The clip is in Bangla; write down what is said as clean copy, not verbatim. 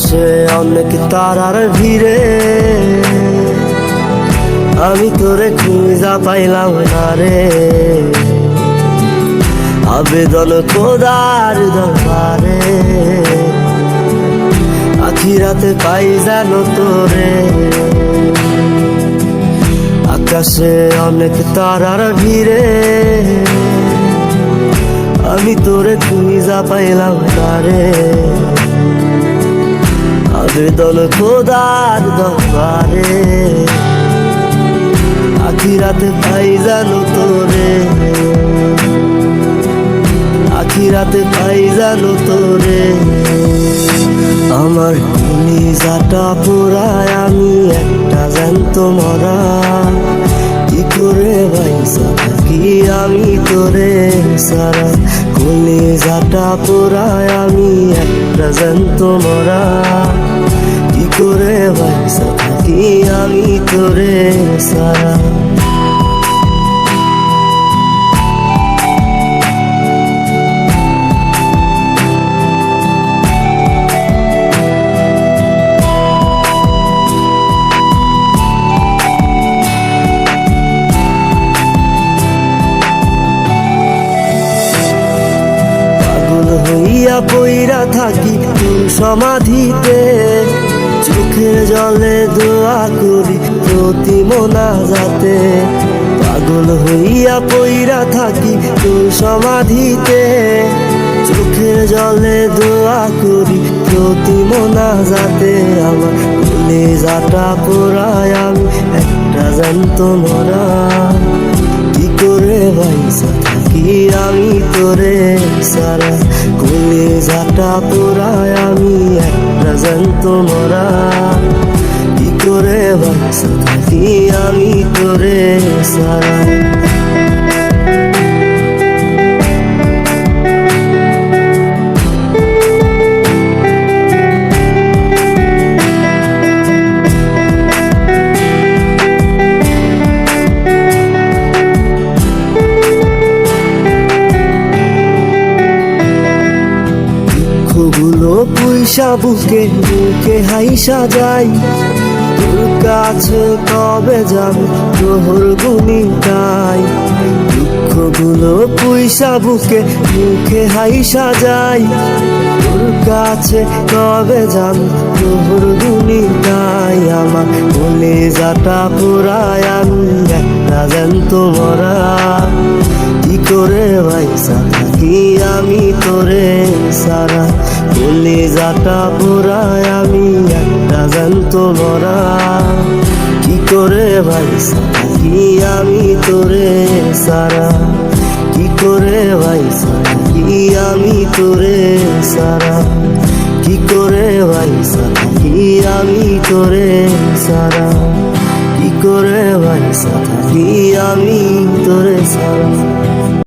আকাশে অনেক তারার ভিড়ে আমি তোরে খুঁজা পাইলাম না রে। আবেদন খোদার দরবারে আখিরাতে পাই জানো তোরে। আকাশে অনেক তারার ভিড়ে আমি তোরে খুঁজা পাইলাম না রে। আবেদন খোদার দরবারে আখিরাতে পাই জানো তোরে। আখিরাতে পাই জানো তোরে। আমার কলিজাটা পোড়ায় আমি একটা জ্যান্ত মরা। কি করে বাইসা থাকি আমি তোরে সারা। কলিজাটা পোড়ায় আমি একটা জ্যান্ত মরা। কি করে বাইসা থাকি আমি তোরে সারা। হইয়া পইরা থাকি তোর সমাধিতে, চোখের জলে দোয়া করি প্রতি মোনাজাতে। পাগল হইয়া পইরা থাকি তোর সমাধিতে, চোখের জলে দোয়া করি প্রতি মোনাজাতে। আমার কলিজাটা পোড়ায় আমি একটা জ্যান্ত মরা। কি করে বাইসা থাকি আমি তোরে সারা। কলিজাটা পোড়ায় আমি একটা জ্যান্ত মরা। কি করে বাইসা থাকি আমি তোরে সারা। গুলো পয়সা বুকে বুকে হাইসা যাই, তোর কাছে কবে যাবে তোর গুনি গাই। দুঃখগুলো পয়সা বুকে বুকে হাইসা যাই, তোর কাছে কবে যাবে তোর গুনি গাই। আমার কলিজাটা পোড়ায় আমি একটা জ্যান্ত মরা। কি করে বাইসা থাকি আমি তোরে সারা। কলিজাটা পোড়ায় আমি একটা জ্যান্ত মরা। কি করে বাইসা থাকি আমি তোরে সারা। কি করে বাইসা থাকি আমি তোরে সারা। কি করে বাইসা থাকি আমি তোরে সারা। কি করে বাইসা থাকি আমি তোরে সারা।